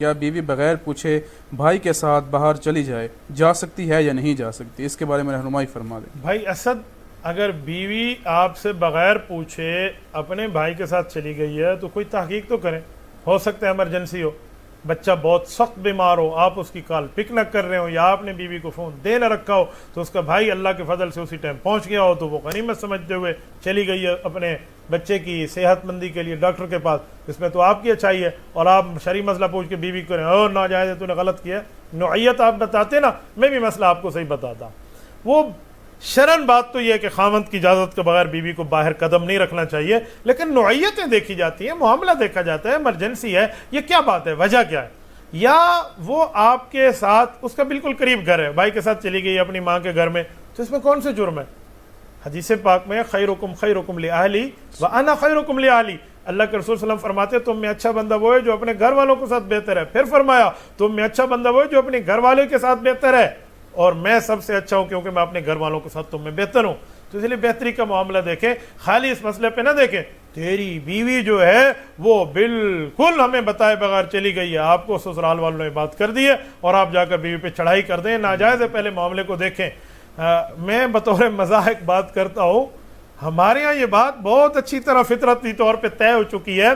یا بیوی بغیر پوچھے بھائی کے ساتھ باہر چلی جائے، جا سکتی ہے یا نہیں جا سکتی؟ اس کے بارے میں رہنمائی فرما دیں۔ بھائی اسد، اگر بیوی آپ سے بغیر پوچھے اپنے بھائی کے ساتھ چلی گئی ہے تو کوئی تحقیق تو کریں، ہو سکتا ہے ایمرجنسی ہو، بچہ بہت سخت بیمار ہو، آپ اس کی کال پک نہ کر رہے ہو، یا آپ نے بیوی کو فون دے نہ رکھا ہو، تو اس کا بھائی اللہ کے فضل سے اسی ٹائم پہنچ گیا ہو تو وہ غنیمت سمجھتے ہوئے چلی گئی ہے اپنے بچے کی صحت مندی کے لیے ڈاکٹر کے پاس، اس میں تو آپ کی اچھائی ہے، اور آپ شرعی مسئلہ پوچھ کے بیوی کو اور ناجائز ہے، تو نے غلط کیا۔ نوعیت آپ بتاتے نا، میں بھی مسئلہ آپ کو صحیح بتاتا۔ وہ شرعن بات تو یہ ہے کہ خاوند کی اجازت کے بغیر بیوی کو باہر قدم نہیں رکھنا چاہیے، لیکن نوعیتیں دیکھی جاتی ہیں، معاملہ دیکھا جاتا ہے، ایمرجنسی ہے، یہ کیا بات ہے، وجہ کیا ہے؟ یا وہ آپ کے ساتھ، اس کا بالکل قریب گھر ہے، بھائی کے ساتھ چلی گئی اپنی ماں کے گھر میں، تو اس میں کون سے جرم ہے؟ حدیث پاک میں خیرکم خیرکم لأہلی وانا خیرکم لأہلی، اللہ کے رسول صلی اللہ علیہ وسلم فرماتے ہیں تم میں اچھا بندہ وہ ہے جو اپنے گھر والوں کے ساتھ بہتر ہے، پھر فرمایا تم میں اچھا بندہ وہ ہے جو اپنے گھر والے کے ساتھ بہتر ہے، اور میں سب سے اچھا ہوں کیونکہ میں اپنے گھر والوں کے ساتھ تم میں بہتر ہوں۔ تو اس لیے بہتری کا معاملہ دیکھیں، خالی اس مسئلے پہ نہ دیکھیں تیری بیوی جو ہے وہ بالکل ہمیں بتائے بغیر چلی گئی ہے، آپ کو سسرال والوں نے بات کر دی ہے اور آپ جا کر بیوی پہ چڑھائی کر دیں، ناجائز ہے، پہلے معاملے کو دیکھیں۔ میں بطور مزاح ایک بات کرتا ہوں، ہمارے ہاں یہ بات بہت اچھی طرح فطرتی طور پہ طے ہو چکی ہے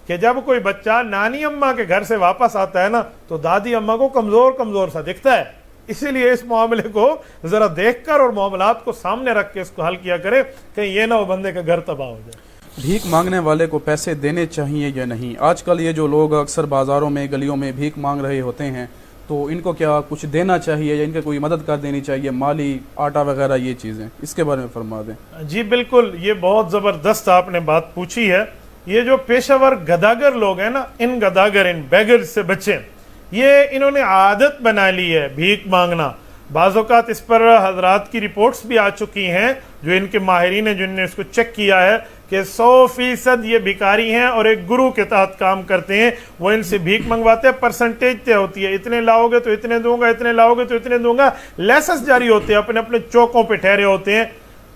کہ جب کوئی بچہ نانی اماں کے گھر سے واپس آتا ہے نا تو دادی اماں کو کمزور کمزور سا دکھتا ہے، اسی لیے اس معاملے کو ذرا دیکھ کر اور معاملات کو سامنے رکھ کے اس کو حل کیا کرے، کہیں یہ نہ ہو بندے کا گھر تباہ ہو جائے۔ بھیک مانگنے والے کو پیسے دینے چاہیے یا نہیں؟ آج کل یہ جو لوگ اکثر بازاروں میں گلیوں میں بھیک مانگ رہے ہوتے ہیں تو ان کو کیا کچھ دینا چاہیے یا ان کے کوئی مدد کر دینی چاہیے، مالی، آٹا وغیرہ، یہ چیزیں، اس کے بارے میں فرما دیں۔ جی بالکل، یہ بہت زبردست آپ نے بات پوچھی ہے۔ یہ جو پیشہ ور گداگر لوگ ہیں نا، ان گداگر، ان بیگر سے بچیں، یہ انہوں نے عادت بنا لی ہے بھیک مانگنا۔ بعض اوقات اس پر حضرات کی رپورٹس بھی آ چکی ہیں جو ان کے ماہرین ہیں جن نے اس کو چیک کیا ہے کہ 100% یہ بھیکاری ہیں اور ایک گرو کے تحت کام کرتے ہیں، وہ ان سے بھیک منگواتے ہیں، پرسنٹیج طے ہوتی ہے، اتنے لاؤ گے تو اتنے دوں گا، اتنے لاؤ گے تو اتنے دوں گا، لیسس جاری ہوتے ہیں، اپنے اپنے چوکوں پہ ٹھہرے ہوتے ہیں۔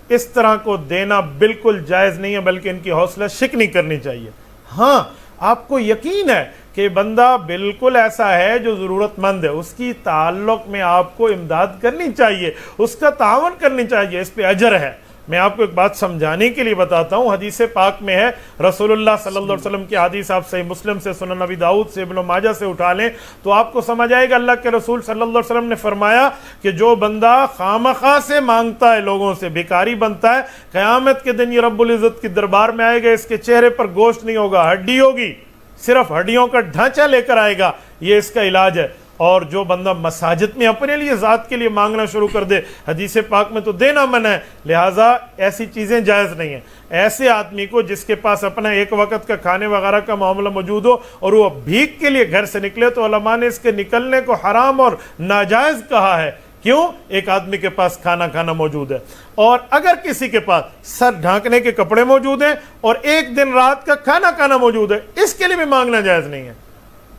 اس طرح کو دینا بالکل جائز نہیں ہے، بلکہ ان کی حوصلہ شکنی کرنی چاہیے۔ ہاں، آپ کو یقین ہے کہ بندہ بالکل ایسا ہے جو ضرورت مند ہے، اس کی تعلق میں آپ کو امداد کرنی چاہیے، اس کا تعاون کرنی چاہیے، اس پہ اجر ہے۔ میں آپ کو ایک بات سمجھانے کے لیے بتاتا ہوں، حدیث پاک میں ہے، رسول اللہ صلی اللہ علیہ وسلم کی حدیث، آپ صحیح مسلم سے، سنن نبی داؤد سے، ابن ماجہ سے اٹھا لیں تو آپ کو سمجھ آئے گا، اللہ کے رسول صلی اللہ علیہ وسلم نے فرمایا کہ جو بندہ خامخواہ سے مانگتا ہے، لوگوں سے بھکاری بنتا ہے، قیامت کے دن یہ رب العزت کی دربار میں آئے گا، اس کے چہرے پر گوشت نہیں ہوگا، ہڈی ہوگی، صرف ہڈیوں کا ڈھانچہ لے کر آئے گا، یہ اس کا علاج ہے۔ اور جو بندہ مساجد میں اپنے لیے ذات کے لیے مانگنا شروع کر دے، حدیث پاک میں تو دینا منع ہے، لہٰذا ایسی چیزیں جائز نہیں ہیں۔ ایسے آدمی کو جس کے پاس اپنا ایک وقت کا کھانے وغیرہ کا معاملہ موجود ہو اور وہ بھیک کے لیے گھر سے نکلے تو علماء نے اس کے نکلنے کو حرام اور ناجائز کہا ہے۔ کیوں؟ ایک آدمی کے پاس کھانا موجود ہے، اور اگر کسی کے پاس سر ڈھانکنے کے کپڑے موجود ہیں اور ایک دن رات کا کھانا موجود ہے، اس کے لیے بھی مانگنا جائز نہیں ہے،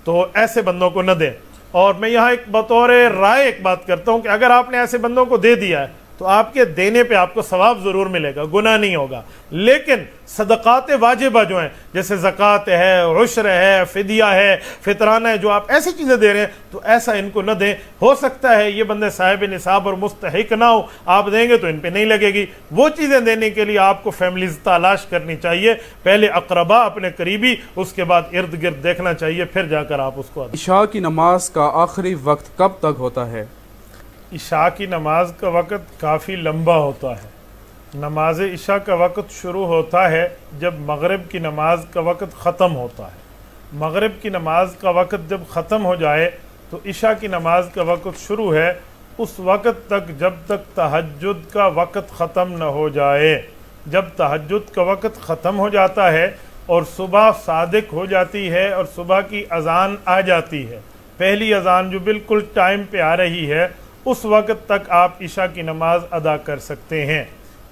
تو ایسے بندوں کو نہ دیں۔ اور میں یہاں ایک بطور رائے ایک بات کرتا ہوں کہ اگر آپ نے ایسے بندوں کو دے دیا ہے تو آپ کے دینے پہ آپ کو ثواب ضرور ملے گا، گناہ نہیں ہوگا، لیکن صدقات واجبہ جو ہیں جیسے زکوٰۃ ہے، عشر ہے، فدیہ ہے، فطرانہ ہے، جو آپ ایسی چیزیں دے رہے ہیں تو ایسا ان کو نہ دیں۔ ہو سکتا ہے یہ بندے صاحب نصاب اور مستحق نہ ہو، آپ دیں گے تو ان پہ نہیں لگے گی۔ وہ چیزیں دینے کے لیے آپ کو فیملیز تلاش کرنی چاہیے، پہلے اقربا، اپنے قریبی، اس کے بعد ارد گرد دیکھنا چاہیے، پھر جا کر آپ اس کو۔ عشاء کی نماز کا آخری وقت کب تک ہوتا ہے؟ عشاء کی نماز کا وقت کافی لمبا ہوتا ہے۔ نماز عشاء کا وقت شروع ہوتا ہے جب مغرب کی نماز کا وقت ختم ہوتا ہے۔ مغرب کی نماز کا وقت جب ختم ہو جائے تو عشاء کی نماز کا وقت شروع ہے، اس وقت تک جب تک تہجد کا وقت ختم نہ ہو جائے۔ جب تہجد کا وقت ختم ہو جاتا ہے اور صبح صادق ہو جاتی ہے اور صبح کی اذان آ جاتی ہے، پہلی اذان جو بالکل ٹائم پہ آ رہی ہے، اس وقت تک آپ عشاء کی نماز ادا کر سکتے ہیں۔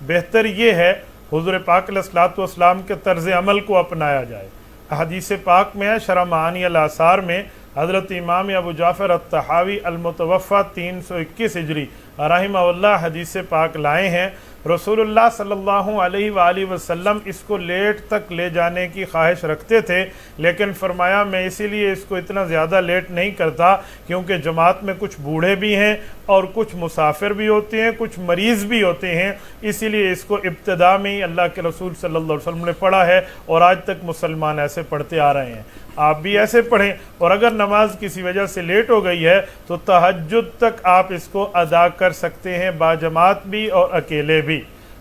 بہتر یہ ہے حضور پاک علیہ الصلوۃ والسلام کے طرز عمل کو اپنایا جائے۔ حدیث پاک میں ہے، شرح معانی الاثار میں حضرت امام ابو جعفر الطحاوی المتوفا 321 ہجری رحمہ حدیث پاک لائے ہیں، رسول اللہ صلی اللہ علیہ وآلہ وسلم اس کو لیٹ تک لے جانے کی خواہش رکھتے تھے، لیکن فرمایا میں اسی لیے اس کو اتنا زیادہ لیٹ نہیں کرتا کیونکہ جماعت میں کچھ بوڑھے بھی ہیں اور کچھ مسافر بھی ہوتے ہیں، کچھ مریض بھی ہوتے ہیں، اسی لیے اس کو ابتدا میں ہی اللہ کے رسول صلی اللہ علیہ وسلم نے پڑھا ہے اور آج تک مسلمان ایسے پڑھتے آ رہے ہیں۔ آپ بھی ایسے پڑھیں، اور اگر نماز کسی وجہ سے لیٹ ہو گئی ہے تو تہجد تک آپ اس کو ادا کر سکتے ہیں، باجماعت بھی اور اکیلے بھی۔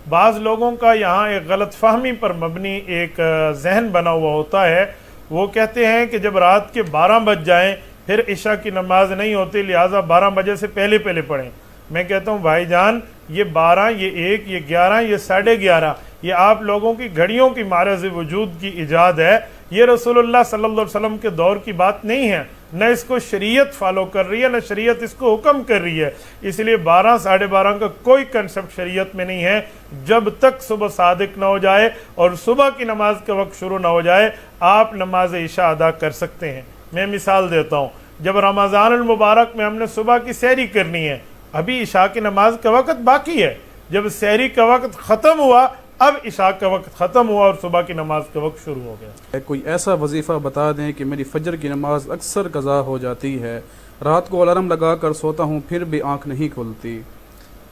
بعض لوگوں کا یہاں ایک غلط فہمی پر مبنی ایک ذہن بنا ہوا ہوتا ہے، وہ کہتے ہیں کہ جب رات کے 12 بج جائیں پھر عشاء کی نماز نہیں ہوتی، لہٰذا 12 بجے سے پہلے پڑھیں۔ میں کہتا ہوں بھائی جان، یہ 12، یہ 1، یہ 11، یہ 11:30 یہ آپ لوگوں کی گھڑیوں کی معرض وجود کی ایجاد ہے، یہ رسول اللہ صلی اللہ علیہ وسلم کے دور کی بات نہیں ہے، نہ اس کو شریعت فالو کر رہی ہے، نہ شریعت اس کو حکم کر رہی ہے۔ اس لیے 12، 12:30 کا کوئی کنسپٹ شریعت میں نہیں ہے۔ جب تک صبح صادق نہ ہو جائے اور صبح کی نماز کا وقت شروع نہ ہو جائے آپ نماز عشاء ادا کر سکتے ہیں۔ میں مثال دیتا ہوں، جب رمضان المبارک میں ہم نے صبح کی سحری کرنی ہے، ابھی عشاء کی نماز کا وقت باقی ہے، جب سحری کا وقت ختم ہوا اب عشاء کا وقت ختم ہوا اور صبح کی نماز کا وقت شروع ہو گیا۔ کوئی ایسا وظیفہ بتا دیں کہ میری فجر کی نماز اکثر قضا ہو جاتی ہے، رات کو الارم لگا کر سوتا ہوں پھر بھی آنکھ نہیں کھلتی۔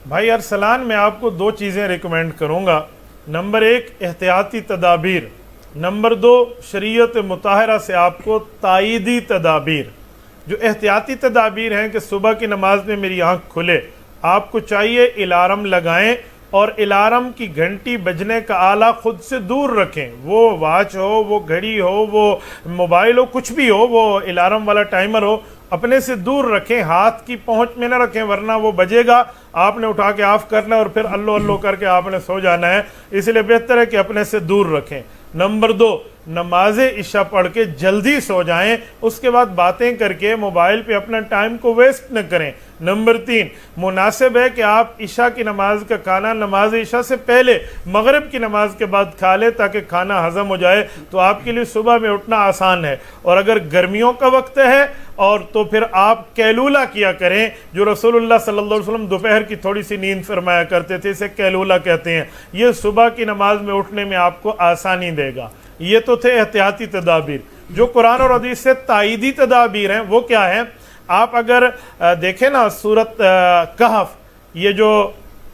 بھائی ارسلان، میں آپ کو 2 چیزیں ریکمینڈ کروں گا۔ نمبر 1 احتیاطی تدابیر، نمبر 2 شریعت مطہرہ سے آپ کو تائیدی تدابیر۔ جو احتیاطی تدابیر ہیں کہ صبح کی نماز میں میری آنکھ کھلے، آپ کو چاہیے الارم لگائیں اور الارم کی گھنٹی بجنے کا آلہ خود سے دور رکھیں، وہ واچ ہو، وہ گھڑی ہو، وہ موبائل ہو، کچھ بھی ہو، وہ الارم والا ٹائمر ہو، اپنے سے دور رکھیں، ہاتھ کی پہنچ میں نہ رکھیں، ورنہ وہ بجے گا، آپ نے اٹھا کے آف کرنا ہے اور پھر اللہ اللہ کر کے آپ نے سو جانا ہے، اس لیے بہتر ہے کہ اپنے سے دور رکھیں۔ نمبر 2 نماز عشاء پڑھ کے جلدی سو جائیں، اس کے بعد باتیں کر کے موبائل پہ اپنا ٹائم کو ویسٹ نہ کریں۔ نمبر 3 مناسب ہے کہ آپ عشاء کی نماز کا کھانا نماز عشاء سے پہلے مغرب کی نماز کے بعد کھا لیں تاکہ کھانا ہضم ہو جائے، تو آپ کے لیے صبح میں اٹھنا آسان ہے۔ اور اگر گرمیوں کا وقت ہے اور تو پھر آپ کیلولہ کیا کریں، جو رسول اللہ صلی اللہ علیہ وسلم دوپہر کی تھوڑی سی نیند فرمایا کرتے تھے، اسے کیلولہ کہتے ہیں، یہ صبح کی نماز میں اٹھنے میں آپ کو آسانی دے گا۔ یہ تو تھے احتیاطی تدابیر۔ جو قرآن اور حدیث سے تائیدی تدابیر ہیں وہ کیا ہیں؟ آپ اگر دیکھیں نا سورۃ کہف، یہ جو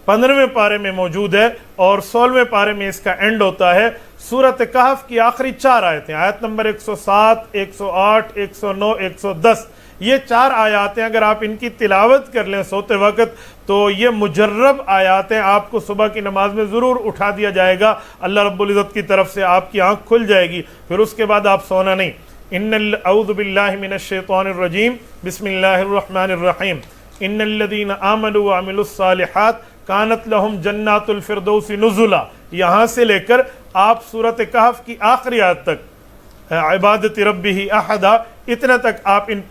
15ویں پارے میں موجود ہے اور 16ویں پارے میں اس کا اینڈ ہوتا ہے، سورۃ کہف کی آخری 4 آیتیں، آیت نمبر 107، 108، 109، 110، یہ 4 آیات ہیں، اگر آپ ان کی تلاوت کر لیں سوتے وقت تو یہ مجرب آیات ہیں، آپ کو صبح کی نماز میں ضرور اٹھا دیا جائے گا، اللہ رب العزت کی طرف سے آپ کی آنکھ کھل جائے گی، پھر اس کے بعد آپ سونا نہیں۔ اعوذ باللہ من الشیطان الرجیم، بسم اللہ الرحمن الرحیم، ان الذین آمنوا وعملوا الصالحات کانت لہم جنات الفردوس نزلا، یہاں سے لے کر آپ سورۃ کہف کی آخری آیت تک، عبادت ربہ احدا، اتنا تک آپ ان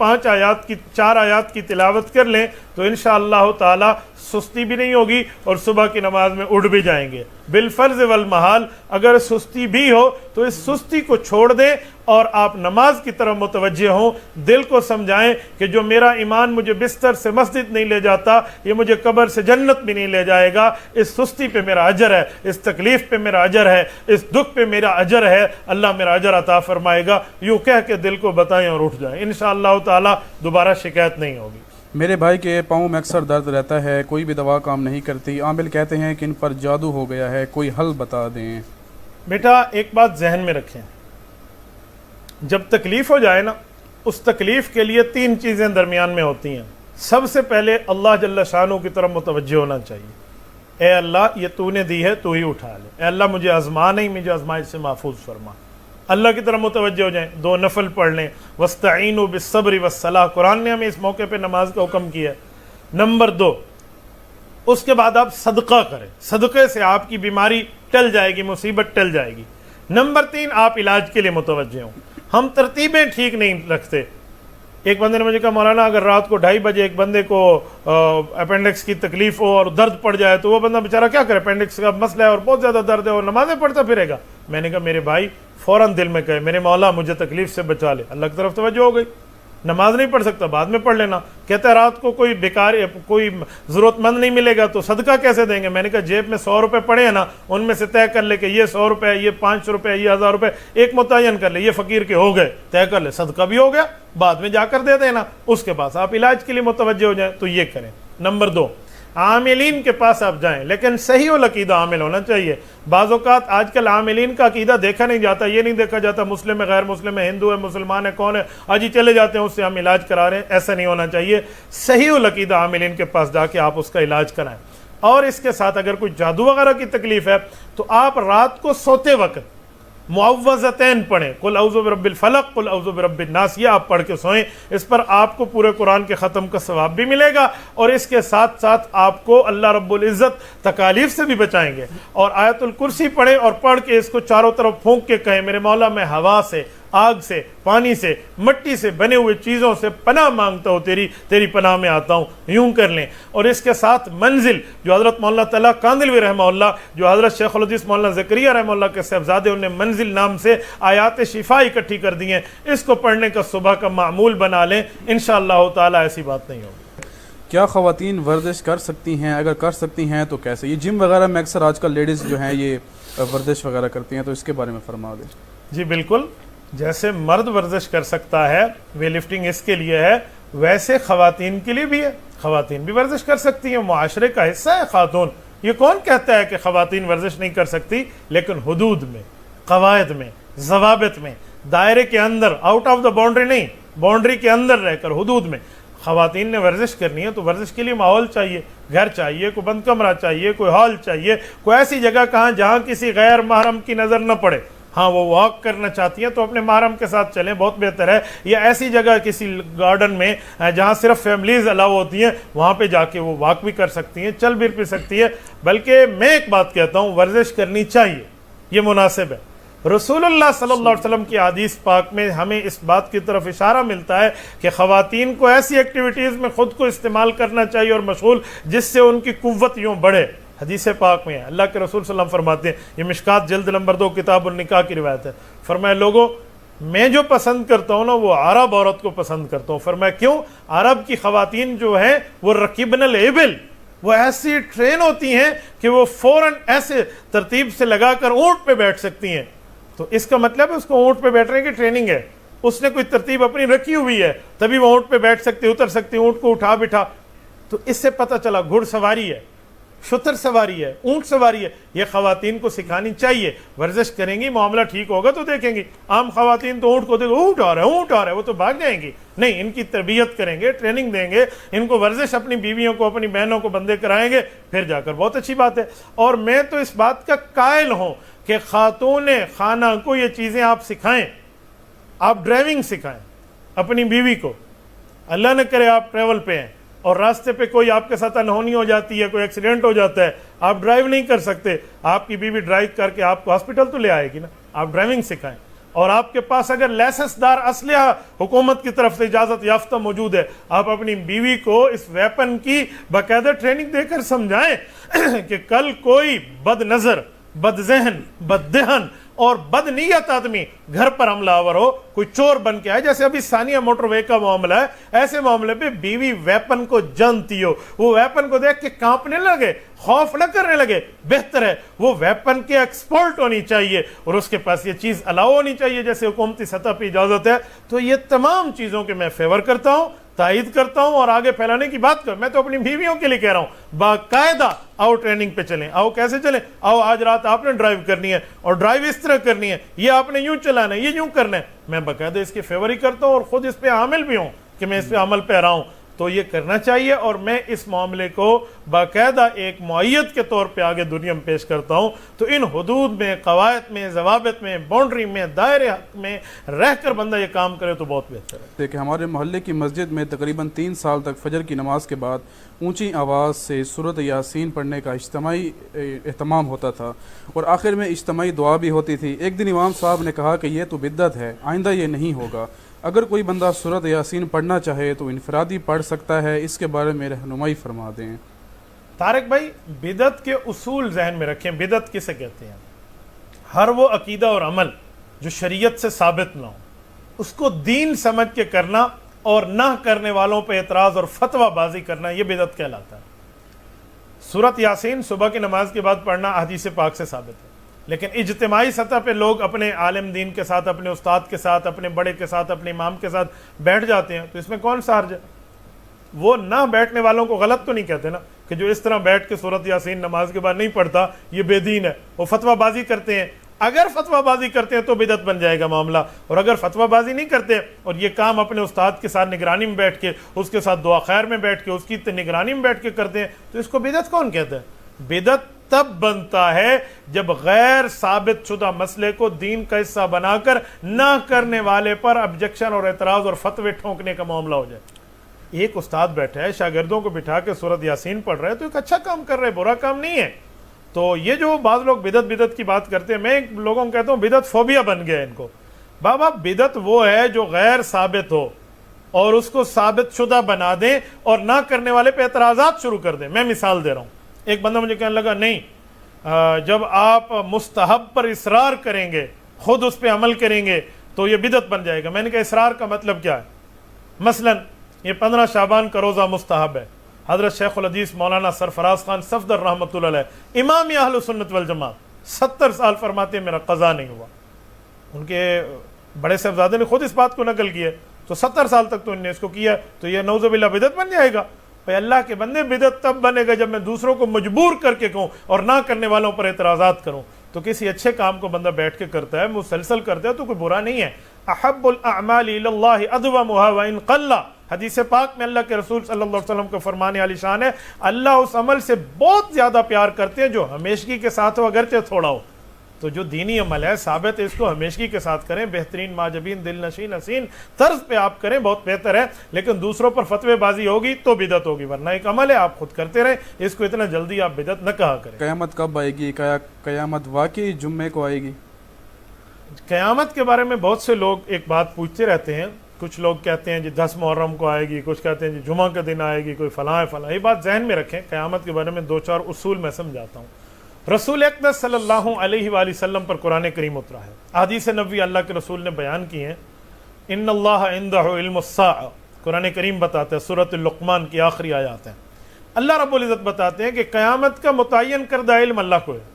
4 آیات کی تلاوت کر لیں تو انشاءاللہ تعالی سستی بھی نہیں ہوگی اور صبح کی نماز میں اٹھ بھی جائیں گے۔ بالفرض والمحال اگر سستی بھی ہو تو اس سستی کو چھوڑ دیں اور آپ نماز کی طرف متوجہ ہوں، دل کو سمجھائیں کہ جو میرا ایمان مجھے بستر سے مسجد نہیں لے جاتا، یہ مجھے قبر سے جنت بھی نہیں لے جائے گا، اس سستی پہ میرا اجر ہے، اس تکلیف پہ میرا اجر ہے، اس دکھ پہ میرا اجر ہے، اللہ میرا اجر عطا فرمائے گا، یوں کہہ کے دل کو بتائیں اور اٹھ جائیں، انشاءاللہ تعالی دوبارہ شکایت نہیں ہوگی۔ میرے بھائی کے پاؤں میں اکثر درد رہتا ہے، کوئی بھی دوا کام نہیں کرتی، عامل کہتے ہیں کہ ان پر جادو ہو گیا ہے، کوئی حل بتا دیں۔ بیٹا ایک بات ذہن میں رکھیں، جب تکلیف ہو جائے نا، اس تکلیف کے لیے 3 چیزیں درمیان میں ہوتی ہیں۔ سب سے پہلے اللہ جل شانہ کی طرف متوجہ ہونا چاہیے، اے اللہ یہ تو نے دی ہے تو ہی اٹھا لے، اے اللہ مجھے آزما نہیں، مجھے آزمائش سے محفوظ فرما، اللہ کی طرف متوجہ ہو جائیں، 2 نفل پڑھ لیں، وَاسْتَعِینُوا بِالصَّبْرِ وَالصَّلَاةِ، قرآن نے ہمیں اس موقع پہ نماز کا حکم کیا ہے۔ نمبر 2 اس کے بعد آپ صدقہ کریں، صدقے سے آپ کی بیماری ٹل جائے گی، مصیبت ٹل جائے گی۔ نمبر 3 آپ علاج کے لیے متوجہ ہوں۔ ہم ترتیبیں ٹھیک نہیں رکھتے۔ ایک بندے نے مجھے کہا مولانا اگر رات کو 2:30 بجے ایک بندے کو اپینڈکس کی تکلیف ہو اور درد پڑ جائے تو وہ بندہ بیچارہ کیا کرے، اپینڈکس کا مسئلہ ہے اور بہت زیادہ درد ہے اور نمازیں پڑھتا پھرے گا۔ میں نے کہا میرے بھائی فوراً دل میں کہے میرے مولا مجھے تکلیف سے بچا لے، اللہ کی طرف توجہ ہو گئی۔ نماز نہیں پڑھ سکتا بعد میں پڑھ لینا. کہتا ہے رات کو کوئی بیکار کوئی ضرورت مند نہیں ملے گا تو صدقہ کیسے دیں گے؟ میں نے کہا جیب میں 100 روپے پڑے ہیں نا, ان میں سے طے کر لے کہ یہ 100 روپے, یہ 500 روپے, یہ 1000 روپے, ایک متعین کر لے, یہ فقیر کے ہو گئے, طے کر لے, صدقہ بھی ہو گیا, بعد میں جا کر دے دینا. اس کے بعد آپ علاج کے لیے متوجہ ہو جائیں تو یہ کریں. نمبر 2, عاملین کے پاس آپ جائیں لیکن صحیح العقیدہ عامل ہونا چاہیے. بعض اوقات آج کل عاملین کا عقیدہ دیکھا نہیں جاتا, یہ نہیں دیکھا جاتا مسلم ہے, غیر مسلم ہے, ہندو ہے, مسلمان ہے, کون ہے, آج ہی چلے جاتے ہیں اس سے ہم علاج کرا رہے ہیں. ایسا نہیں ہونا چاہیے. صحیح العقیدہ عاملین کے پاس جا کے آپ اس کا علاج کرائیں. اور اس کے ساتھ اگر کوئی جادو وغیرہ کی تکلیف ہے تو آپ رات کو سوتے وقت معوذتین پڑھیں, قل اعوذ برب الفلق, قل اعوذ برب الناس, یہ آپ پڑھ کے سوئیں. اس پر آپ کو پورے قرآن کے ختم کا ثواب بھی ملے گا اور اس کے ساتھ ساتھ آپ کو اللہ رب العزت تکالیف سے بھی بچائیں گے. اور آیت الکرسی پڑھیں اور پڑھ کے اس کو چاروں طرف پھونک کے کہیں میرے مولا میں ہوا سے, آگ سے, پانی سے, مٹی سے بنے ہوئے چیزوں سے پناہ مانگتا ہوں, تیری پناہ میں آتا ہوں. یوں کر لیں. اور اس کے ساتھ منزل جو حضرت مولانا تعالیٰ کاندلوی رحمہ اللہ, جو حضرت شیخ الحدیث مولانا زکریا رحمہ اللہ کے صاحبزادے, انہیں منزل نام سے آیات شفا اکٹھی کر دی ہیں. اس کو پڑھنے کا صبح کا معمول بنا لیں, انشاءاللہ تعالیٰ ایسی بات نہیں ہوگی. کیا خواتین ورزش کر سکتی ہیں؟ اگر کر سکتی ہیں تو کیسے؟ یہ جم وغیرہ میں اکثر آج کل لیڈیز جو ہیں یہ ورزش وغیرہ کرتی ہیں, تو اس کے بارے میں فرما دیں. جی بالکل, جیسے مرد ورزش کر سکتا ہے, ویٹ لفٹنگ اس کے لیے ہے, ویسے خواتین کے لیے بھی ہے. خواتین بھی ورزش کر سکتی ہیں, معاشرے کا حصہ ہے خاتون. یہ کون کہتا ہے کہ خواتین ورزش نہیں کر سکتی؟ لیکن حدود میں, قواعد میں, ضوابط میں, دائرے کے اندر, آؤٹ آف دا باؤنڈری نہیں, باؤنڈری کے اندر رہ کر حدود میں. خواتین نے ورزش کرنی ہے تو ورزش کے لیے ماحول چاہیے, گھر چاہیے, کوئی بند کمرہ چاہیے, کوئی ہال چاہیے, کوئی ایسی جگہ کہاں جہاں کسی غیر محرم کی نظر نہ پڑے. ہاں وہ واک کرنا چاہتی ہیں تو اپنے محرم کے ساتھ چلیں, بہت بہتر ہے. یا ایسی جگہ کسی گارڈن میں جہاں صرف فیملیز الاؤ ہوتی ہیں, وہاں پہ جا کے وہ واک بھی کر سکتی ہیں, چل بھی سکتی ہے. بلکہ میں ایک بات کہتا ہوں, ورزش کرنی چاہیے, یہ مناسب ہے. رسول اللہ صلی اللہ علیہ وسلم کی حدیث پاک میں ہمیں اس بات کی طرف اشارہ ملتا ہے کہ خواتین کو ایسی ایکٹیویٹیز میں خود کو استعمال کرنا چاہیے اور مشغول, جس سے ان کی قوت یوں بڑھے. حدیث پاک میں ہے, اللہ کے رسول صلی اللہ علیہ وسلم فرماتے ہیں, یہ مشکات جلد نمبر 2 کتاب النکاح کی روایت ہے, فرمایا لوگوں میں جو پسند کرتا ہوں نا وہ عرب عورت کو پسند کرتا ہوں. فرمایا کیوں؟ عرب کی خواتین جو ہیں وہ رکیبن الابل, وہ ایسی ٹرین ہوتی ہیں کہ وہ فوراً ایسے ترتیب سے لگا کر اونٹ پہ بیٹھ سکتی ہیں. تو اس کا مطلب ہے اس کو اونٹ پہ بیٹھنے کی ٹریننگ ہے, اس نے کوئی ترتیب اپنی رکھی ہوئی ہے, تبھی وہ اونٹ پہ بیٹھ سکتی, اتر سکتی, اونٹ کو اٹھا بٹھا. تو اس سے پتہ چلا گھڑ سواری ہے, شتر سواری ہے, اونٹ سواری ہے. یہ خواتین کو سکھانی چاہیے. ورزش کریں گی, معاملہ ٹھیک ہوگا تو دیکھیں گی. عام خواتین تو اونٹ کو دیکھو, اونٹ آ رہا ہے, اونٹ آ رہا ہے, وہ تو بھاگ جائیں گی. نہیں, ان کی تربیت کریں گے, ٹریننگ دیں گے, ان کو ورزش اپنی بیویوں کو, اپنی بہنوں کو بندے کرائیں گے, پھر جا کر بہت اچھی بات ہے. اور میں تو اس بات کا قائل ہوں کہ خاتون خانہ کو یہ چیزیں آپ سکھائیں. آپ ڈرائیونگ سکھائیں اپنی بیوی کو. اللہ نہ کرے آپ ٹریول پہ ہیں اور راستے پہ کوئی آپ کے ساتھ انہونی ہو جاتی ہے, کوئی ایکسیڈنٹ ہو جاتا ہے, آپ ڈرائیو نہیں کر سکتے, آپ کی بیوی ڈرائیو کر کے آپ کو ہاسپٹل تو لے آئے گی نا. آپ ڈرائیونگ سکھائیں. اور آپ کے پاس اگر لائسنس دار اسلحہ حکومت کی طرف سے اجازت یافتہ موجود ہے, آپ اپنی بیوی کو اس ویپن کی باقاعدہ ٹریننگ دے کر سمجھائیں کہ کل کوئی بد نظر, بد ذہن, بد دہن اور بد نیت آدمی گھر پر حملہ آور ہو, کوئی چور بن کے آئے, جیسے ابھی ثانیہ موٹر وے کا معاملہ ہے, ایسے معاملے پہ بیوی ویپن کو جانتی ہو, وہ ویپن کو دیکھ کے کانپنے لگے, خوف نہ کرنے لگے. بہتر ہے وہ ویپن کے ایکسپرٹ ہونی چاہیے اور اس کے پاس یہ چیز الاؤ ہونی چاہیے جیسے حکومتی سطح پہ اجازت ہے. تو یہ تمام چیزوں کے میں فیور کرتا ہوں, تائید کرتا ہوں اور آگے پھیلانے کی بات کر. میں تو اپنی بیویوں کے لیے کہہ رہا ہوں, باقاعدہ آؤ ٹریننگ پہ چلیں. آؤ کیسے چلیں؟ آؤ آج رات آپ نے ڈرائیو کرنی ہے اور ڈرائیو اس طرح کرنی ہے, یہ آپ نے یوں چلانا ہے, یہ یوں کرنا ہے. میں باقاعدہ اس کی فیور ہی کرتا ہوں اور خود اس پہ عامل بھی ہوں کہ میں اس پہ عمل پہ رہا ہوں. تو یہ کرنا چاہیے اور میں اس معاملے کو باقاعدہ ایک معیت کے طور پہ آگے دنیا میں پیش کرتا ہوں. تو ان حدود میں, قواعد میں, ضوابط میں, باؤنڈری میں, دائرے میں رہ کر بندہ یہ کام کرے تو بہت بہتر ہے. دیکھیں ہمارے محلے کی مسجد میں تقریباً 3 سال تک فجر کی نماز کے بعد اونچی آواز سے سورۃ یاسین پڑھنے کا اجتماعی اہتمام ہوتا تھا اور آخر میں اجتماعی دعا بھی ہوتی تھی. ایک دن امام صاحب نے کہا کہ یہ تو بدعت ہے, آئندہ یہ نہیں ہوگا. اگر کوئی بندہ سورۃ یاسین پڑھنا چاہے تو انفرادی پڑھ سکتا ہے, اس کے بارے میں رہنمائی فرما دیں. طارق بھائی, بدعت کے اصول ذہن میں رکھیں. بدعت کسے کہتے ہیں؟ ہر وہ عقیدہ اور عمل جو شریعت سے ثابت نہ ہو, اس کو دین سمجھ کے کرنا اور نہ کرنے والوں پہ اعتراض اور فتویٰ بازی کرنا، یہ بدعت کہلاتا ہے۔ سورۃ یاسین صبح کی نماز کے بعد پڑھنا حدیث پاک سے ثابت ہے، لیکن اجتماعی سطح پہ لوگ اپنے عالم دین کے ساتھ، اپنے استاد کے ساتھ، اپنے بڑے کے ساتھ، اپنے امام کے ساتھ بیٹھ جاتے ہیں، تو اس میں کون سا حرج ہے؟ وہ نہ بیٹھنے والوں کو غلط تو نہیں کہتے نا کہ جو اس طرح بیٹھ کے سورۃ یاسین نماز کے بعد نہیں پڑھتا یہ بے دین ہے، وہ فتویٰ بازی کرتے ہیں۔ اگر فتویٰ بازی کرتے ہیں تو بدعت بن جائے گا معاملہ، اور اگر فتویٰ بازی نہیں کرتے اور یہ کام اپنے استاد کے ساتھ نگرانی میں بیٹھ کے، اس کے ساتھ دعا خیر میں بیٹھ کے، اس کی نگرانی میں بیٹھ کے کرتے ہیں، تو اس کو بدعت کون کہتا ہے؟ بدعت تب بنتا ہے جب غیر ثابت شدہ مسئلے کو دین کا حصہ بنا کر نہ کرنے والے پر آبجیکشن اور اعتراض اور فتوے ٹھونکنے کا معاملہ ہو جائے۔ ایک استاد بیٹھا ہے، شاگردوں کو بٹھا کے سورۃ یاسین پڑھ رہا ہے، تو ایک اچھا کام کر رہے ہیں، برا کام نہیں ہے۔ تو یہ جو بعض لوگ بدعت کی بات کرتے ہیں، میں لوگوں کو کہتا ہوں بدعت فوبیا بن گیا ان کو۔ بابا بدعت وہ ہے جو غیر ثابت ہو اور اس کو ثابت شدہ بنا دیں اور نہ کرنے والے پہ اعتراضات شروع کر دیں۔ میں مثال دے رہا ہوں، ایک بندہ مجھے کہنے لگا نہیں جب آپ مستحب پر اصرار کریں گے، خود اس پہ عمل کریں گے تو یہ بدعت بن جائے گا۔ میں نے کہا اصرار کا مطلب کیا ہے؟ مثلا یہ 15 شعبان کا روزہ مستحب ہے، حضرت شیخ الحدیث مولانا سرفراز خان صفدر رحمۃ اللہ علیہ امام اہل سنت والجماعت 70 سال فرماتے ہیں میرا قضا نہیں ہوا۔ ان کے بڑے صاحبزادے نے خود اس بات کو نقل کیا، تو 70 سال تک تو انہوں نے اس کو کیا، تو یہ نعوذ باللہ بدعت بن جائے گا۔ بھائی اللہ کے بندے، بدعت تب بنے گا جب میں دوسروں کو مجبور کر کے کہوں اور نہ کرنے والوں پر اعتراضات کروں۔ تو کسی اچھے کام کو بندہ بیٹھ کے کرتا ہے، مسلسل کرتا ہے، تو کوئی برا نہیں ہے۔ احب الاعمال الی اللہ ادومها وان قل، حدیث پاک میں اللہ کے رسول صلی اللہ علیہ وسلم کو فرمانے علی شان ہے، اللہ اس عمل سے بہت زیادہ پیار کرتے ہیں جو ہمیشگی کے ساتھ ہو، اگرچہ تھوڑا ہو۔ تو جو دینی عمل ہے ثابت ہے، اس کو ہمیشگی کے ساتھ کریں، بہترین معجبین دل نشین حسین طرز پہ آپ کریں، بہت بہتر ہے۔ لیکن دوسروں پر فتوے بازی ہوگی تو بدعت ہوگی، ورنہ ایک عمل ہے آپ خود کرتے رہیں، اس کو اتنا جلدی آپ بدعت نہ کہا کریں۔ قیامت کب آئے گی؟ قیامت واقعی جمعے کو آئے گی؟ قیامت کے بارے میں بہت سے لوگ ایک بات پوچھتے رہتے ہیں، کچھ لوگ کہتے ہیں جی 10 محرم کو آئے گی، کچھ کہتے ہیں جی جمعہ کے دن آئے گی، کوئی فلاں ہے فلاں۔ یہ بات ذہن میں رکھیں، قیامت کے بارے میں 2-4 اصول میں سمجھاتا ہوں۔ رسول اکرم صلی اللہ علیہ وآلہ وسلم پر قرآن کریم اترا ہے، احادیث نبوی اللہ کے رسول نے بیان کی ہیں۔ ان اللہ عنده علم الساعہ، قرآن کریم بتاتا ہے، سورۃ اللقمان کی آخری آیات ہیں۔ اللہ رب العزت بتاتے ہیں کہ قیامت کا متعین کردہ علم اللہ کو ہے۔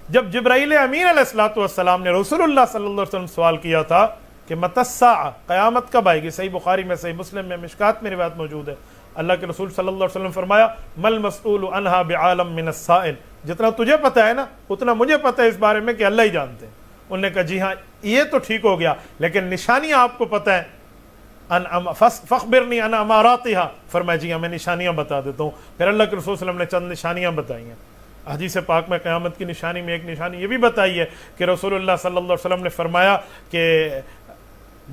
جب جبرائیل امین علیہ السلام نے رسول اللہ صلی اللہ علیہ وسلم سوال کیا تھا کہ متی الساعہ، قیامت کب آئے گی، صحیح بخاری میں، صحیح مسلم میں، مشکات میں روایت موجود ہے، اللہ کے رسول صلی اللہ علیہ وسلم فرمایا مل مسئول عنہا بعالم من السائل، جتنا تجھے پتہ ہے نا اتنا مجھے پتہ ہے اس بارے میں کہ اللہ ہی جانتے ہیں۔ انہوں نے کہا جی ہاں یہ تو ٹھیک ہو گیا، لیکن نشانیاں آپ کو پتہ ہیں، فخبرنی عن اماراتہا، فرمایا جی ہاں میں نشانیاں بتا دیتا ہوں۔ پھر اللہ کے رسول صلی اللہ علیہ وسلم نے چند نشانیاں بتائی ہیں۔ حدیث پاک میں قیامت کی نشانی میں ایک نشانی یہ بھی بتائی ہے کہ رسول اللہ صلی اللہ علیہ وسلم نے فرمایا کہ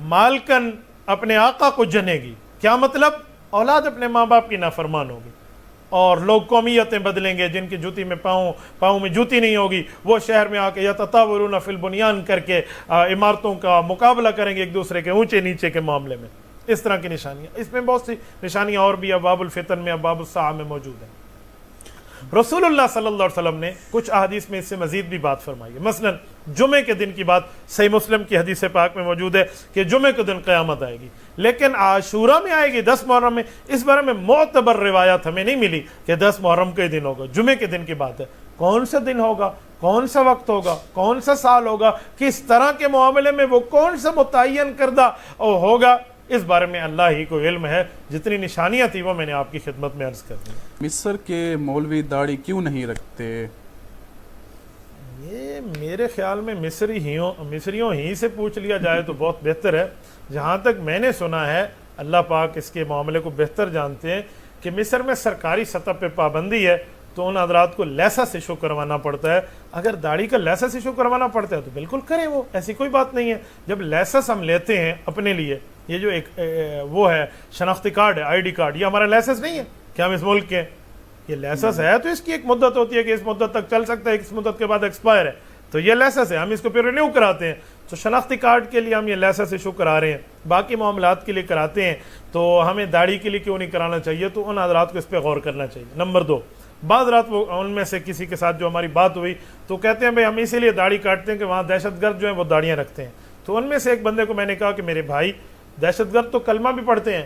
مالکن اپنے آقا کو جنے گی، کیا مطلب؟ اولاد اپنے ماں باپ کی نافرمان ہوگی، اور لوگ قومیتیں بدلیں گے، جن کی جوتی میں پاؤں میں جوتی نہیں ہوگی، وہ شہر میں آ کے یتطاولون فی البنیان کر کے عمارتوں کا مقابلہ کریں گے ایک دوسرے کے اونچے نیچے کے معاملے میں۔ اس طرح کی نشانیاں، اس میں بہت سی نشانیاں اور بھی ابواب الفتن میں، ابواب الساعہ میں موجود ہیں۔ رسول اللہ صلی اللہ علیہ وسلم نے کچھ احادیث میں اس سے مزید بھی بات فرمائی ہے۔ مثلا جمعے کے دن کی بات صحیح مسلم کی حدیث پاک میں موجود ہے کہ جمعے کے دن قیامت آئے گی، لیکن عاشورہ میں آئے گی، 10 محرم میں، اس بارے میں معتبر روایات ہمیں نہیں ملی کہ 10 محرم کے دن ہوگا۔ جمعے کے دن کی بات ہے، کون سا دن ہوگا، کون سا وقت ہوگا، کون سا سال ہوگا، کس طرح کے معاملے میں وہ کون سا متعین کردہ ہوگا، اس بارے میں اللہ ہی کو علم ہے۔ جتنی نشانیاں تھی وہ میں نے آپ کی خدمت میں عرض کر دی۔ مصر کے مولوی داڑھی کیوں نہیں رکھتے؟ یہ میرے خیال میں مصریوں ہی سے پوچھ لیا جائے تو بہت بہتر ہے۔ جہاں تک میں نے سنا ہے، اللہ پاک اس کے معاملے کو بہتر جانتے ہیں، کہ مصر میں سرکاری سطح پہ پابندی ہے، تو ان حضرات کو لائسنس ایشو کروانا پڑتا ہے۔ اگر داڑھی کا لائسنس ایشو کروانا پڑتا ہے تو بالکل کریں، وہ ایسی کوئی بات نہیں ہے۔ جب لائسنس ہم لیتے ہیں اپنے لیے، یہ جو ایک وہ ہے شناختی کارڈ ہے، آئی ڈی کارڈ، یہ ہمارا لائسنس نہیں ہے کہ ہم اس ملک کے، یہ لائسنس ہے تو اس کی ایک مدت ہوتی ہے کہ اس مدت تک چل سکتا ہے، اس مدت کے بعد ایکسپائر ہے، تو یہ لائسنس ہے، ہم اس کو پھر رینیو کراتے ہیں۔ تو شناختی کارڈ کے لیے ہم یہ لائسنس ایشو کرا رہے ہیں، باقی معاملات کے لیے کراتے ہیں، تو ہمیں داڑھی کے لیے کیوں نہیں کرانا چاہیے؟ تو ان حضرات کو اس پہ غور کرنا چاہیے۔ نمبر 2، بعض رات وہ ان میں سے کسی کے ساتھ جو ہماری بات ہوئی تو کہتے ہیں بھائی ہم اسی لیے داڑھی کاٹتے ہیں کہ وہاں دہشت گرد جو ہیں وہ داڑیاں رکھتے ہیں۔ تو ان میں سے ایک بندے کو میں نے کہا کہ میرے بھائی دہشت گرد تو کلمہ بھی پڑھتے ہیں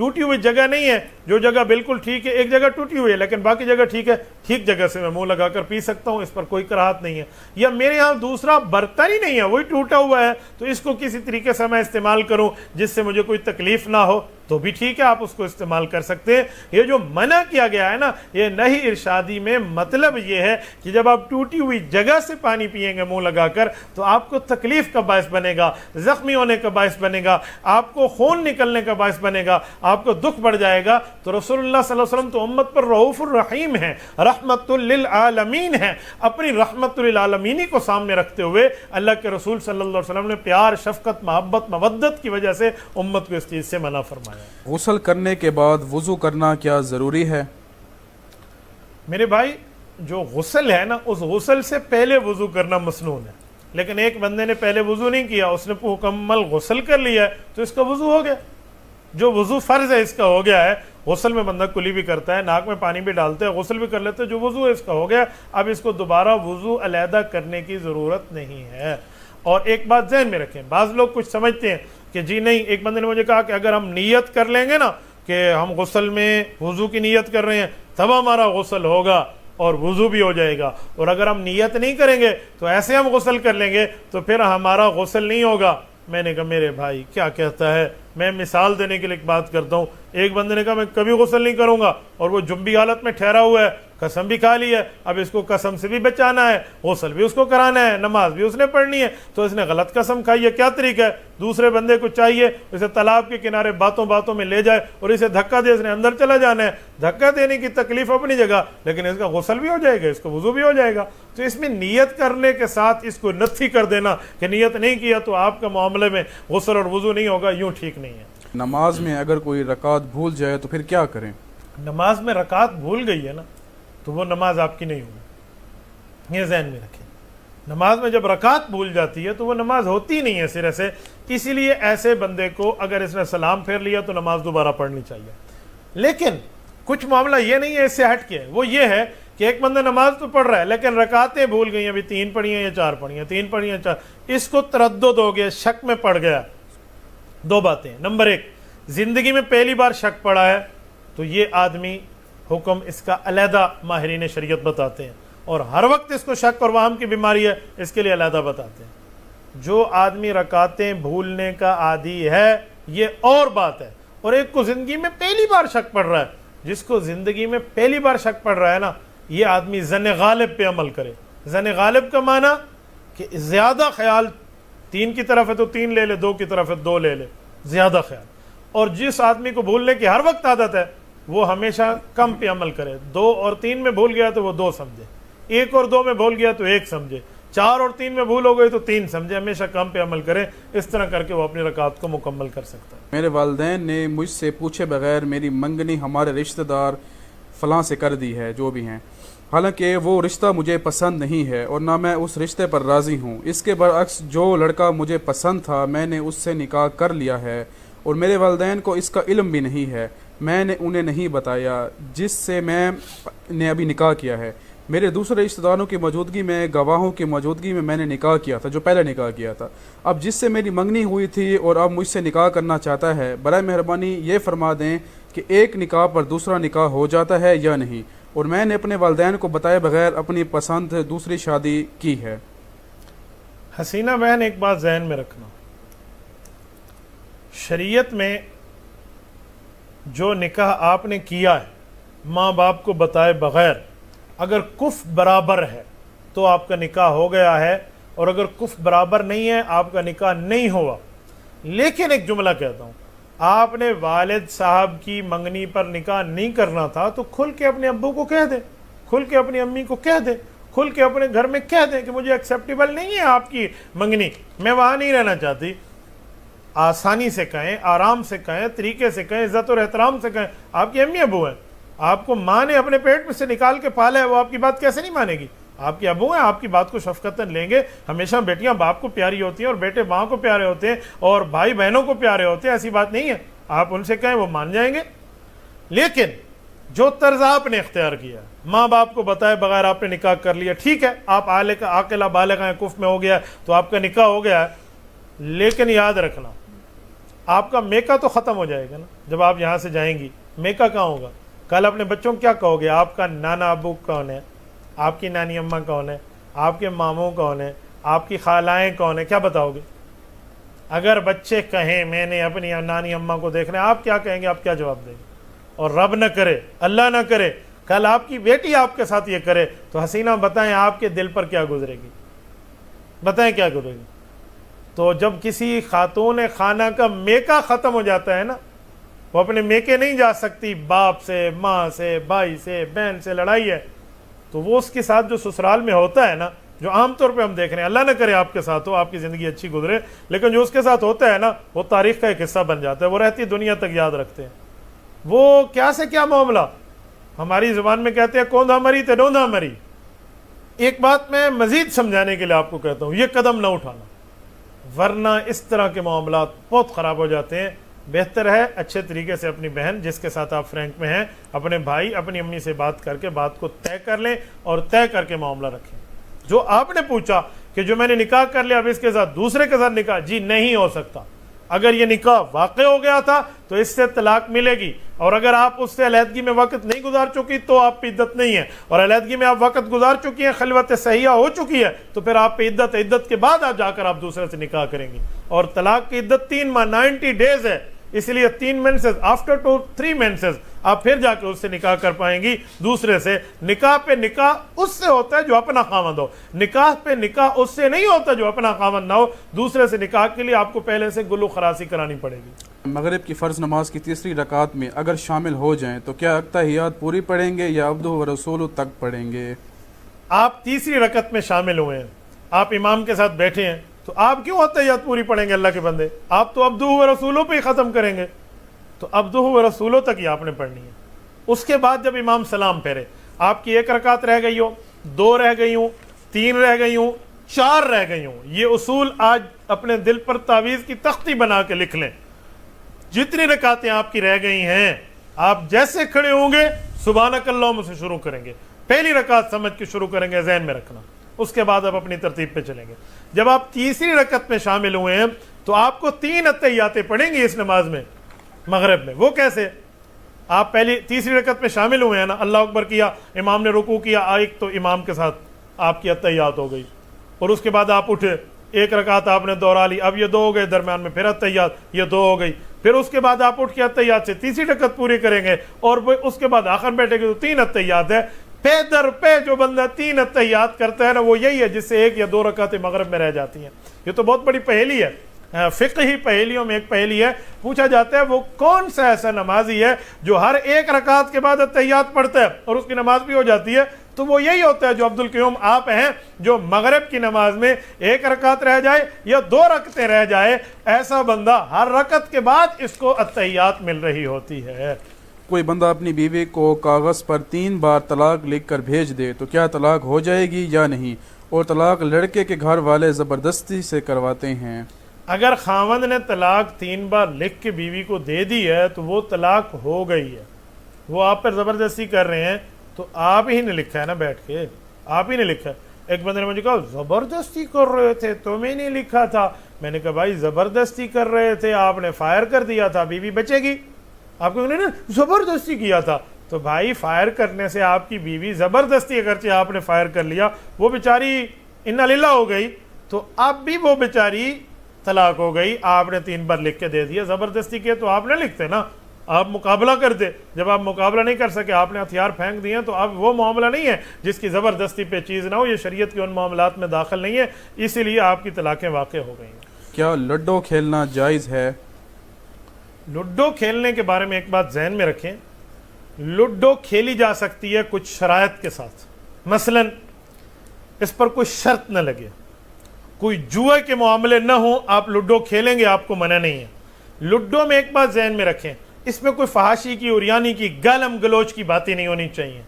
ٹوٹی ہوئی جگہ نہیں ہے، جو جگہ بالکل ٹھیک ہے، ایک جگہ ٹوٹی ہوئی ہے لیکن باقی جگہ ٹھیک ہے، ٹھیک جگہ سے میں منہ لگا کر پی سکتا ہوں، اس پر کوئی کراہت نہیں ہے۔ یا میرے یہاں دوسرا برتن ہی نہیں ہے، وہی ٹوٹا ہوا ہے، تو اس کو کسی طریقے سے میں استعمال کروں جس سے مجھے کوئی تکلیف نہ ہو تو بھی ٹھیک ہے، آپ اس کو استعمال کر سکتے ہیں۔ یہ جو منع کیا گیا ہے نا، یہ نہیں ارشادی میں مطلب یہ ہے کہ جب آپ ٹوٹی ہوئی جگہ سے پانی پیئیں گے منہ لگا کر تو آپ کو تکلیف کا باعث بنے گا، زخمی ہونے کا باعث بنے گا، آپ کو خون نکلنے کا باعث بنے گا، آپ کو دکھ بڑھ جائے گا۔ تو رسول اللہ صلی اللہ علیہ وسلم تو امت پر رؤوف الرحیم ہیں، رحمت للعالمین ہیں۔ اپنی رحمت للعالمینی کو سامنے رکھتے ہوئے اللہ کے رسول صلی اللہ علیہ وسلم نے پیار، شفقت، محبت، مودت کی وجہ سے امت کو اس چیز سے منع فرمایا۔ غسل کرنے کے بعد وضو کرنا کیا ضروری ہے؟ میرے بھائی، جو غسل ہے نا، اس غسل سے پہلے وضو کرنا مسنون ہے، لیکن ایک بندے نے پہلے وضو نہیں کیا، اس نے مکمل غسل کر لیا ہے تو اس کا وضو ہو گیا۔ جو وضو فرض ہے اس کا ہو گیا ہے۔ غسل میں بندہ کلی بھی کرتا ہے، ناک میں پانی بھی ڈالتا ہے، غسل بھی کر لیتے ہے، جو وضو ہے اس کا ہو گیا۔ اب اس کو دوبارہ وضو علیحدہ کرنے کی ضرورت نہیں ہے۔ اور ایک بات ذہن میں رکھیں، بعض لوگ کچھ سمجھتے ہیں کہ جی نہیں، ایک بندے نے مجھے کہا کہ اگر ہم نیت کر لیں گے نا کہ ہم غسل میں وضو کی نیت کر رہے ہیں تب ہمارا غسل ہوگا اور وضو بھی ہو جائے گا، اور اگر ہم نیت نہیں کریں گے تو ایسے ہم غسل کر لیں گے تو پھر ہمارا غسل نہیں ہوگا۔ میں نے کہا میرے بھائی کیا کہتا ہے؟ میں مثال دینے کے لیے ایک بات کرتا ہوں۔ ایک بندے نے کہا میں کبھی غسل نہیں کروں گا، اور وہ جنبی حالت میں ٹھہرا ہوا ہے، قسم بھی کھا لی ہے، اب اس کو قسم سے بھی بچانا ہے، غسل بھی اس کو کرانا ہے، نماز بھی اس نے پڑھنی ہے، تو اس نے غلط قسم کھائی ہے۔ کیا طریقہ ہے؟ دوسرے بندے کو چاہیے اسے تالاب کے کنارے باتوں باتوں میں لے جائے اور اسے دھکا دے، اس نے اندر چلا جانا ہے۔ دھکا دینے کی تکلیف اپنی جگہ، لیکن اس کا غسل بھی ہو جائے گا، اس کا وضو بھی ہو جائے گا۔ تو اس میں نیت کرنے کے ساتھ اس کو نتھی کر دینا کہ نیت نہیں کیا تو آپ کا معاملے میں غسل اور وضو نہیں ہوگا، یوں ٹھیک نہیں ہے۔ نماز میں اگر کوئی رکعت بھول جائے تو پھر کیا کریں؟ نماز میں رکعت بھول گئی ہے نا تو وہ نماز آپ کی نہیں ہوگی، یہ ذہن میں رکھیں۔ نماز میں جب رکعت بھول جاتی ہے تو وہ نماز ہوتی نہیں ہے سرے سے، اسی لیے ایسے بندے کو اگر اس نے سلام پھیر لیا تو نماز دوبارہ پڑھنی چاہیے۔ لیکن کچھ معاملہ یہ نہیں ہے، اس سے ہٹ کے وہ یہ ہے کہ ایک بندہ نماز تو پڑھ رہا ہے لیکن رکعتیں بھول گئی ہیں، ابھی 3 پڑھی ہیں یا 4 پڑھی ہیں، 3 پڑھی ہیں 4، اس کو تردد ہو گیا، شک میں پڑ گیا۔ دو باتیں، نمبر 1، زندگی میں پہلی بار شک پڑا ہے تو یہ آدمی حکم اس کا علیحدہ ماہرین شریعت بتاتے ہیں، اور ہر وقت اس کو شک اور وہم کی بیماری ہے اس کے لیے علیحدہ بتاتے ہیں۔ جو آدمی رکعتیں بھولنے کا عادی ہے یہ اور بات ہے، اور ایک کو زندگی میں پہلی بار شک پڑ رہا ہے۔ جس کو زندگی میں پہلی بار شک پڑ رہا ہے نا، یہ آدمی ظن غالب پہ عمل کرے۔ ظن غالب کا معنی کہ زیادہ خیال 3 کی طرف ہے تو 3 لے لے، 2 کی طرف ہے 2 لے لے، زیادہ خیال۔ اور جس آدمی کو بھولنے کی ہر وقت عادت ہے وہ ہمیشہ کم پہ عمل کرے۔ 2 اور 3 میں بھول گیا تو وہ 2 سمجھے، 1 اور 2 میں بھول گیا تو 1 سمجھے، 4 اور 3 میں بھول ہو گئی تو 3 سمجھے، ہمیشہ کم پہ عمل کرے۔ اس طرح کر کے وہ اپنی رکعت کو مکمل کر سکتا ہے۔ میرے والدین نے مجھ سے پوچھے بغیر میری منگنی ہمارے رشتہ دار فلاں سے کر دی ہے، جو بھی ہیں، حالانکہ وہ رشتہ مجھے پسند نہیں ہے اور نہ میں اس رشتے پر راضی ہوں۔ اس کے برعکس جو لڑکا مجھے پسند تھا میں نے اس سے نکاح کر لیا ہے، اور میرے والدین کو اس کا علم بھی نہیں ہے، میں نے انہیں نہیں بتایا جس سے میں نے ابھی نکاح کیا ہے۔ میرے دوسرے رشتہ داروں کی موجودگی میں، گواہوں کی موجودگی میں نے نکاح کیا تھا، جو پہلے نکاح کیا تھا۔ اب جس سے میری منگنی ہوئی تھی اور اب مجھ سے نکاح کرنا چاہتا ہے، برائے مہربانی یہ فرما دیں کہ ایک نکاح پر دوسرا نکاح ہو جاتا ہے یا نہیں، اور میں نے اپنے والدین کو بتائے بغیر اپنی پسند دوسری شادی کی ہے۔ حسینہ بہن، ایک بات ذہن میں رکھنا، شریعت میں جو نکاح آپ نے کیا ہے ماں باپ کو بتائے بغیر، اگر کف برابر ہے تو آپ کا نکاح ہو گیا ہے، اور اگر کف برابر نہیں ہے آپ کا نکاح نہیں ہوا۔ لیکن ایک جملہ کہتا ہوں، آپ نے والد صاحب کی منگنی پر نکاح نہیں کرنا تھا تو کھل کے اپنے ابو کو کہہ دیں، کھل کے اپنی امی کو کہہ دیں، کھل کے اپنے گھر میں کہہ دیں کہ مجھے ایکسیپٹیبل نہیں ہے آپ کی منگنی، میں وہاں نہیں رہنا چاہتی۔ آسانی سے کہیں، آرام سے کہیں، طریقے سے کہیں، عزت اور احترام سے کہیں۔ آپ کی امی ابو ہیں، آپ کو ماں نے اپنے پیٹ میں سے نکال کے پالا ہے، وہ آپ کی بات کیسے نہیں مانے گی؟ آپ کے ابو ہیں، آپ کی بات کو شفقتاً لیں گے۔ ہمیشہ بیٹیاں باپ کو پیاری ہوتی ہیں اور بیٹے ماں کو پیارے ہوتے ہیں اور بھائی بہنوں کو پیارے ہوتے ہیں، ایسی بات نہیں ہے۔ آپ ان سے کہیں وہ مان جائیں گے۔ لیکن جو طرز آپ نے اختیار کیا، ماں باپ کو بتائے بغیر آپ نے نکاح کر لیا، ٹھیک ہے، آپ عاقلہ بالغ ہیں، کف میں ہو گیا تو آپ کا نکاح ہو گیا ہے، لیکن یاد رکھنا آپ کا میکا تو ختم ہو جائے گا نا جب آپ یہاں سے جائیں گی. میکا کہاں ہوگا؟ کل اپنے بچوں کو کیا کہو گے؟ آپ کا نانا ابو کون ہے؟ آپ کی نانی اماں کون ہے؟ آپ کے ماموں کون ہے؟ آپ کی خالائیں کون ہیں؟ کیا بتاؤ گے؟ اگر بچے کہیں میں نے اپنی نانی اماں کو دیکھنا ہے، آپ کیا کہیں گے؟ آپ کیا جواب دیں گے؟ اور رب نہ کرے، اللہ نہ کرے، کل آپ کی بیٹی آپ کے ساتھ یہ کرے تو حسینہ بتائیں آپ کے دل پر کیا گزرے گی؟ بتائیں کیا گزرے گی؟ تو جب کسی خاتون خانہ کا میکا ختم ہو جاتا ہے نا، وہ اپنے میکے نہیں جا سکتی، باپ سے، ماں سے، بھائی سے، بہن سے لڑائی ہے، تو وہ اس کے ساتھ جو سسرال میں ہوتا ہے نا، جو عام طور پہ ہم دیکھ رہے ہیں، اللہ نہ کرے آپ کے ساتھ ہو، آپ کی زندگی اچھی گزرے، لیکن جو اس کے ساتھ ہوتا ہے نا، وہ تاریخ کا ایک حصہ بن جاتا ہے، وہ رہتی دنیا تک یاد رکھتے ہیں. وہ کیا سے کیا معاملہ، ہماری زبان میں کہتے ہیں کوندھا مری تے ڈوندھا مری. ایک بات میں مزید سمجھانے کے لیے آپ کو کہتا ہوں، یہ قدم نہ اٹھانا، ورنہ اس طرح کے معاملات بہت خراب ہو جاتے ہیں. بہتر ہے اچھے طریقے سے اپنی بہن جس کے ساتھ آپ فرینک میں ہیں، اپنے بھائی، اپنی امی سے بات کر کے بات کو طے کر لیں اور طے کر کے معاملہ رکھیں. جو آپ نے پوچھا کہ جو میں نے نکاح کر لیا اب اس کے ساتھ دوسرے کے ساتھ نکاح، جی نہیں ہو سکتا. اگر یہ نکاح واقع ہو گیا تھا تو اس سے طلاق ملے گی، اور اگر آپ اس سے علیحدگی میں وقت نہیں گزار چکی تو آپ پہ عدت نہیں ہے، اور علیحدگی میں آپ وقت گزار چکی ہیں، خلوت صحیحہ ہو چکی ہے، تو پھر آپ پہ عدت کے بعد آپ جا کر آپ دوسرے سے نکاح کریں گی. اور طلاق کی عدت 3 ماہ 90 ڈیز ہے، اس لیے 3 مینسز آفٹر 3 مینسز آپ پھر جا کے اس سے نکاح کر پائیں گی دوسرے سے. نکاح پہ نکاح اس سے ہوتا ہے جو اپنا خاوند ہو، نکاح پہ نکاح اس سے نہیں ہوتا جو اپنا خاوند نہ ہو. دوسرے سے نکاح کے لیے آپ کو پہلے سے گلو خراسی کرانی پڑے گی. مغرب کی فرض نماز کی تیسری رکعت میں اگر شامل ہو جائیں تو کیا اتحیات پوری پڑھیں گے یا عبدہ و رسولہ تک پڑھیں گے؟ آپ تیسری رکعت میں شامل ہوئے ہیں، آپ امام کے ساتھ بیٹھے ہیں، تو آپ کیوں اتحیات پوری پڑھیں گے؟ اللہ کے بندے، آپ تو عبدہ و رسولہ پہ ہی ختم کریں گے. تو عبدہ و رسولہ تک ہی آپ نے پڑھنی ہے. اس کے بعد جب امام سلام پھیرے، آپ کی 1 رکعت رہ گئی ہو، 2 رہ گئی ہوں، 3 رہ گئی ہوں، 4 رہ گئی ہوں، یہ اصول آج اپنے دل پر تعویذ کی تختی بنا کے لکھ لیں. جتنی رکعتیں آپ کی رہ گئی ہیں، آپ جیسے کھڑے ہوں گے سبحانک اللہم سے شروع کریں گے. پہلی رکعت سمجھ کے شروع کریں گے، ذہن میں رکھنا. اس کے بعد آپ اپنی ترتیب پہ چلیں گے. جب آپ تیسری رکعت میں شامل ہوئے ہیں تو آپ کو 3 اتحیاتیں پڑھیں گی اس نماز میں، مغرب میں. وہ کیسے؟ آپ پہلی تیسری رکعت میں شامل ہوئے ہیں نا، اللہ اکبر کیا، امام نے رکوع کیا، ایک تو امام کے ساتھ آپ کی اتحیات ہو گئی، اور اس کے بعد آپ اٹھے، 1 رکعت آپ نے دوہرا لی، اب یہ 2 ہو گئے، درمیان میں پھر اتحیات، یہ 2 ہو گئی. پھر اس کے بعد آپ اٹھ کے اتحیات سے تیسری رکعت پوری کریں گے، اور اس کے بعد آخر بیٹھے گے تو 3 اتحیات ہے. پے در پہ جو بندہ 3 اتحیات کرتا ہے نا، وہ یہی ہے جس سے 1 یا 2 رکعتیں مغرب میں رہ جاتی ہیں. یہ تو بہت بڑی پہیلی ہے، فقہی پہیلیوں میں ایک پہیلی ہے. پوچھا جاتا ہے وہ کون سا ایسا نمازی ہے جو ہر 1 رکعت کے بعد اتحیات پڑھتا ہے اور اس کی نماز بھی ہو جاتی ہے؟ تو وہ یہی ہوتا ہے جو عبد القیوم آپ ہیں، جو مغرب کی نماز میں 1 رکعت رہ جائے یا 2 رکعتیں رہ جائے، ایسا بندہ ہر رکعت کے بعد اس کو اتحیات مل رہی ہوتی ہے. کوئی بندہ اپنی بیوی کو کاغذ پر 3 بار طلاق لکھ کر بھیج دے تو کیا طلاق ہو جائے گی یا نہیں؟ اور طلاق لڑکے کے گھر والے زبردستی سے کرواتے ہیں. اگر خاوند نے طلاق 3 بار لکھ کے بیوی کو دے دی ہے تو وہ طلاق ہو گئی ہے. وہ آپ پر زبردستی کر رہے ہیں تو آپ ہی نے لکھا ہے نا، بیٹھ کے آپ ہی نے لکھا ہے. ایک بندے نے مجھے کہا زبردستی کر رہے تھے، تمہیں نہیں لکھا تھا. میں نے کہا بھائی زبردستی کر رہے تھے، آپ نے فائر کر دیا تھا، بیوی بچے گی. آپ کو نا زبردستی کیا تھا، تو بھائی فائر کرنے سے آپ کی بیوی زبردستی اگرچہ آپ نے فائر کر لیا، وہ بیچاری انا للہ ہو گئی، تو اب بھی وہ بیچاری طلاق ہو گئی. آپ نے 3 بار لکھ کے دے دیا، زبردستی کیا تو آپ نہ لکھتے نا، آپ مقابلہ کر دے. جب آپ مقابلہ نہیں کر سکے، آپ نے ہتھیار پھینک دیے، تو اب وہ معاملہ نہیں ہے جس کی زبردستی پہ چیز نہ ہو. یہ شریعت کے ان معاملات میں داخل نہیں ہے، اسی لیے آپ کی طلاقیں واقع ہو گئی ہیں. کیا لڈو کھیلنا جائز ہے؟ لڈو کھیلنے کے بارے میں ایک بات ذہن میں رکھیں، لڈو کھیلی جا سکتی ہے کچھ شرائط کے ساتھ. مثلا اس پر کوئی شرط نہ لگے، کوئی جوئے کے معاملے نہ ہوں، آپ لڈو کھیلیں گے، آپ کو منع نہیں ہے. لڈو میں ایک بات ذہن میں رکھیں، اس میں کوئی فحاشی کی، اوریانی کی، گالم گلوچ کی باتیں نہیں ہونی چاہیے.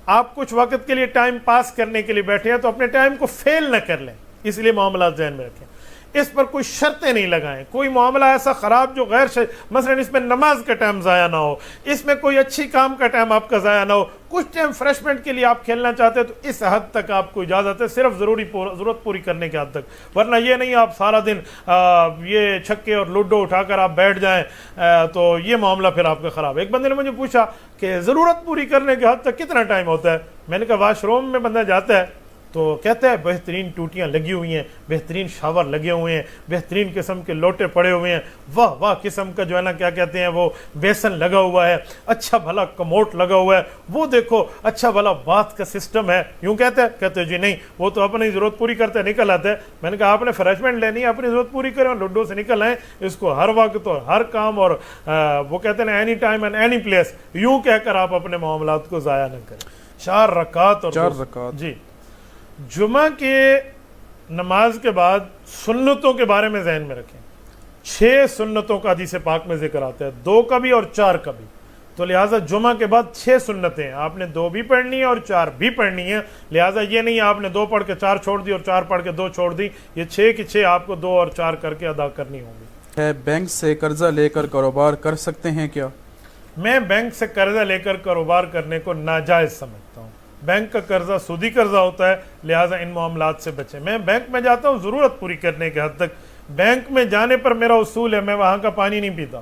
آپ کچھ وقت کے لیے ٹائم پاس کرنے کے لیے بیٹھے ہیں تو اپنے ٹائم کو فیل نہ کر لیں، اس لیے معاملات ذہن میں رکھیں. اس پر کوئی شرطیں نہیں لگائیں, کوئی معاملہ ایسا خراب جو غیر مثلا اس میں نماز کا ٹائم ضائع نہ ہو, اس میں کوئی اچھی کام کا ٹائم آپ کا ضائع نہ ہو, کچھ ٹائم فریشمنٹ کے لیے آپ کھیلنا چاہتے ہیں تو اس حد تک آپ کو اجازت ہے, صرف ضرورت پوری کرنے کے حد تک, ورنہ یہ نہیں آپ سارا دن یہ چھکے اور لوڈو اٹھا کر آپ بیٹھ جائیں تو یہ معاملہ پھر آپ کا خراب ہے. ایک بندے نے مجھے پوچھا کہ ضرورت پوری کرنے کے حد تک کتنا ٹائم ہوتا ہے؟ میں نے کہا واش روم میں بندہ جاتا ہے تو کہتا ہے بہترین ٹوٹیاں لگی ہوئی ہیں, بہترین شاور لگے ہوئے ہیں, بہترین قسم کے لوٹے پڑے ہوئے ہیں, واہ واہ قسم کا جو ہے نا کیا کہتے ہیں وہ بیسن لگا ہوا ہے, اچھا بھلا کموٹ لگا ہوا ہے, وہ دیکھو اچھا بھلا بات کا سسٹم ہے, یوں کہتے جی نہیں وہ تو اپنی ضرورت پوری کرتے نکل آتے ہیں. میں نے کہا آپ نے فریشمنٹ لینی ہے, اپنی ضرورت پوری کریں اور لڈو سے نکل آئیں, اس کو ہر وقت اور ہر کام اور وہ کہتے ہیں any time and any place یوں کہہ کر آپ اپنے معاملات کو ضائع نہ کریں. 4 رکعت اور جی جمعہ کے نماز کے بعد سنتوں کے بارے میں ذہن میں رکھیں. 6 سنتوں کا حدیث پاک میں ذکر آتا ہے, 2 کا بھی اور 4 کا بھی, تو لہٰذا جمعہ کے بعد 6 سنتیں ہیں, آپ نے 2 بھی پڑھنی ہے اور 4 بھی پڑھنی ہے. لہٰذا یہ نہیں آپ نے 2 پڑھ کے 4 چھوڑ دی اور 4 پڑھ کے 2 چھوڑ دی, یہ 6 کی 6 آپ کو 2 اور 4 کر کے ادا کرنی ہوں گی. بینک سے قرضہ لے کر کاروبار کر سکتے ہیں کیا؟ میں بینک سے قرضہ لے کر کاروبار کرنے کو ناجائز سمجھتا ہوں. بینک کا قرضہ سودی قرضہ ہوتا ہے, لہٰذا ان معاملات سے بچیں. میں بینک میں جاتا ہوں ضرورت پوری کرنے کے حد تک. بینک میں جانے پر میرا اصول ہے میں وہاں کا پانی نہیں پیتا.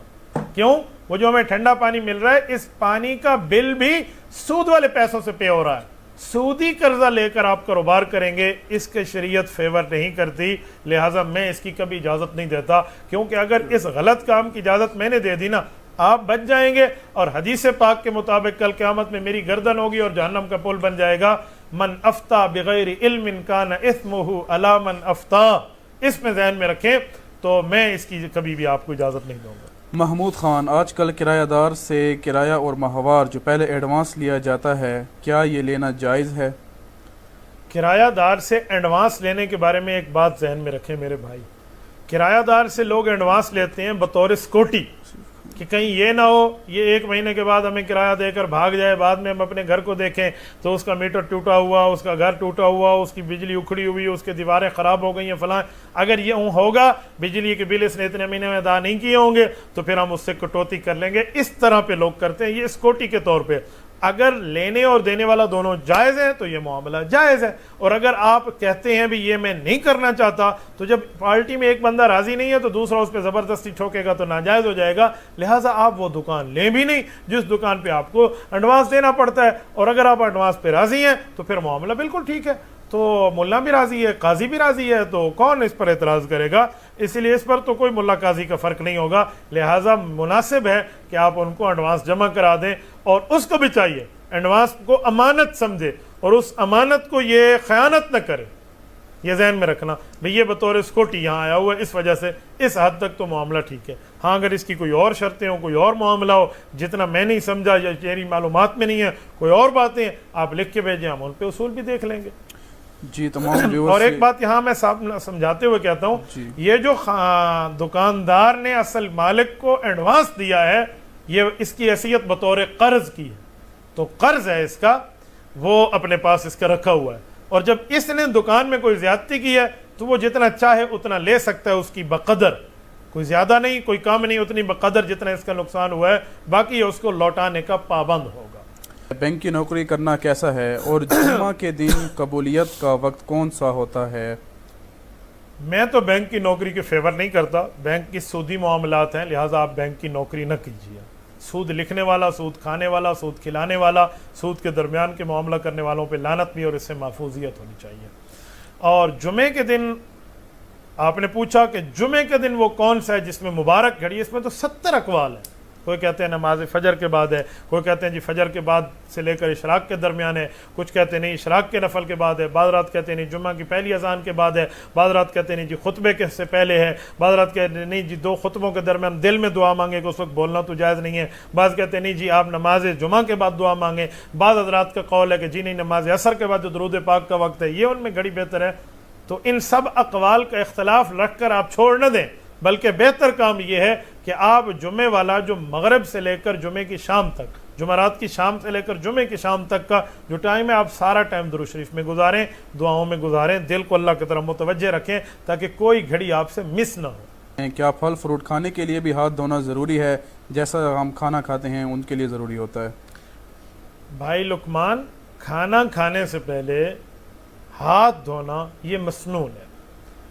کیوں؟ وہ جو ہمیں ٹھنڈا پانی مل رہا ہے اس پانی کا بل بھی سود والے پیسوں سے پے ہو رہا ہے. سودی قرضہ لے کر آپ کاروبار کریں گے اس کے شریعت فیور نہیں کرتی, لہٰذا میں اس کی کبھی اجازت نہیں دیتا, کیونکہ اگر اس غلط کام کی اجازت میں نے دے دی نا آپ بچ جائیں گے, اور حدیث پاک کے مطابق کل قیامت میں میری گردن ہوگی اور جہنم کا پل بن جائے گا. من افتا بغیر علم کان اثمہ علی من افتا, اس میں ذہن میں رکھیں, تو میں اس کی کبھی بھی آپ کو اجازت نہیں دوں گا. محمود خان, آج کل کرایہ دار سے کرایہ اور ماہوار جو پہلے ایڈوانس لیا جاتا ہے, کیا یہ لینا جائز ہے؟ کرایہ دار سے ایڈوانس لینے کے بارے میں ایک بات ذہن میں رکھیں میرے بھائی. کرایہ دار سے لوگ ایڈوانس لیتے ہیں بطور سکوٹی کہ کہیں یہ نہ ہو یہ 1 مہینے کے بعد ہمیں کرایہ دے کر بھاگ جائے, بعد میں ہم اپنے گھر کو دیکھیں تو اس کا میٹر ٹوٹا ہوا, اس کا گھر ٹوٹا ہوا, اس کی بجلی اکھڑی ہوئی, اس کی دیواریں خراب ہو گئی ہیں فلاں. اگر یہ ہوگا بجلی کے بل اس نے اتنے مہینے میں ادا نہیں کیے ہوں گے تو پھر ہم اس سے کٹوتی کر لیں گے. اس طرح پہ لوگ کرتے ہیں, یہ سکوٹی کے طور پہ. اگر لینے اور دینے والا دونوں جائز ہے تو یہ معاملہ جائز ہے, اور اگر آپ کہتے ہیں بھی یہ میں نہیں کرنا چاہتا تو جب پارٹی میں ایک بندہ راضی نہیں ہے تو دوسرا اس پہ زبردستی ٹھوکے گا تو ناجائز ہو جائے گا. لہٰذا آپ وہ دکان لیں بھی نہیں جس دکان پہ آپ کو ایڈوانس دینا پڑتا ہے, اور اگر آپ ایڈوانس پہ راضی ہیں تو پھر معاملہ بالکل ٹھیک ہے. تو ملا بھی راضی ہے, قاضی بھی راضی ہے, تو کون اس پر اعتراض کرے گا؟ اسی لیے اس پر تو کوئی ملا قاضی کا فرق نہیں ہوگا. لہٰذا مناسب ہے کہ آپ ان کو ایڈوانس جمع کرا دیں, اور اس کو بھی چاہیے ایڈوانس کو امانت سمجھے اور اس امانت کو یہ خیانت نہ کرے. یہ ذہن میں رکھنا بھئی یہ بطور سکوٹی یہاں آیا ہوا ہے اس وجہ سے, اس حد تک تو معاملہ ٹھیک ہے. ہاں اگر اس کی کوئی اور شرطیں ہوں, کوئی اور معاملہ ہو جتنا میں نہیں سمجھا یا میری معلومات میں نہیں ہے, کوئی اور باتیں آپ لکھ کے بھیجیں, ہم ان پہ اصول بھی دیکھ لیں گے. جی تمام. اور ایک بات یہاں میں سمجھاتے ہوئے کہتا ہوں, یہ جو دکاندار نے اصل مالک کو ایڈوانس دیا ہے یہ اس کی حیثیت بطور قرض کی ہے, تو قرض ہے اس کا, وہ اپنے پاس اس کا رکھا ہوا ہے, اور جب اس نے دکان میں کوئی زیادتی کی ہے تو وہ جتنا چاہے اتنا لے سکتا ہے اس کی بقدر, کوئی زیادہ نہیں کوئی کم نہیں, اتنی بقدر جتنا اس کا نقصان ہوا ہے, باقی اس کو لوٹانے کا پابند ہوگا. بینک کی نوکری کرنا کیسا ہے, اور جمعہ کے دن قبولیت کا وقت کون سا ہوتا ہے؟ میں تو بینک کی نوکری کے فیور نہیں کرتا, بینک کی سودی معاملات ہیں, لہٰذا آپ بینک کی نوکری نہ کیجیے. سود لکھنے والا, سود کھانے والا, سود کھلانے والا, سود کے درمیان کے معاملہ کرنے والوں پہ لعنت بھی اور اس سے محفوظیت ہونی چاہیے. اور جمعے کے دن آپ نے پوچھا کہ جمعے کے دن وہ کون سا ہے جس میں مبارک گھڑی, اس میں تو 70 اقوال ہیں. کوئی کہتے ہیں نماز فجر کے بعد ہے, کوئی کہتے ہیں جی فجر کے بعد سے لے کر اشراق کے درمیان ہے, کچھ کہتے ہیں نہیں اشراق کے نفل کے بعد ہے, بعض رات کہتے ہیں نہیں جمعہ کی پہلی اذان کے بعد ہے, بعض رات کہتے ہیں نہیں جی خطبے کے سے پہلے ہے, بعض رات کہتے ہیں نہیں جی 2 خطبوں کے درمیان دل میں دعا مانگے کہ اس وقت بولنا تو جائز نہیں ہے, بعض کہتے ہیں نہیں جی آپ نماز جمعہ کے بعد دعا مانگیں, بعض حضرات کا قول ہے کہ جی نہیں نماز عصر کے بعد جو درود پاک کا وقت ہے یہ ان میں گھڑی بہتر ہے. تو ان سب اقوال کا اختلاف رکھ کر آپ چھوڑ نہ دیں, بلکہ بہتر کام یہ ہے کہ آپ جمعے والا جو مغرب سے لے کر جمعے کی شام تک جمعرات کی شام سے لے کر جمعے کی شام تک کا جو ٹائم ہے آپ سارا ٹائم درود شریف میں گزاریں، دعاؤں میں گزاریں، دل کو اللہ کی طرف متوجہ رکھیں تاکہ کوئی گھڑی آپ سے مس نہ ہو۔ کیا پھل فروٹ کھانے کے لیے بھی ہاتھ دھونا ضروری ہے جیسا ہم کھانا کھاتے ہیں ان کے لیے ضروری ہوتا ہے؟ بھائی لقمان، کھانا کھانے سے پہلے ہاتھ دھونا یہ مسنون ہے۔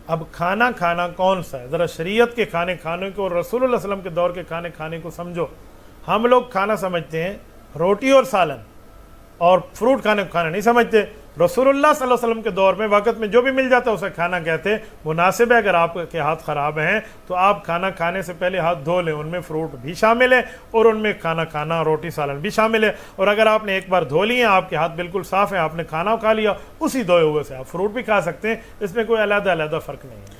اب کھانا کھانا کون سا ہے؟ ذرا شریعت کے کھانے کھانے کو اور رسول اللہ علیہ وسلم کے دور کے کھانے کھانے کو سمجھو۔ ہم لوگ کھانا سمجھتے ہیں روٹی اور سالن، اور فروٹ کھانے کو کھانا نہیں سمجھتے۔ رسول اللہ صلی اللہ علیہ وسلم کے دور میں وقت میں جو بھی مل جاتا ہے اسے کھانا کہتے۔ مناسب ہے اگر آپ کے ہاتھ خراب ہیں تو آپ کھانا کھانے سے پہلے ہاتھ دھو لیں، ان میں فروٹ بھی شامل ہے اور ان میں کھانا کھانا روٹی سالن بھی شامل ہے۔ اور اگر آپ نے ایک بار دھو لیے ہیں، آپ کے ہاتھ بالکل صاف ہیں، آپ نے کھانا کھا لیا، اسی دھوئے ہوئے سے آپ فروٹ بھی کھا سکتے ہیں، اس میں کوئی علیحدہ فرق نہیں ہے۔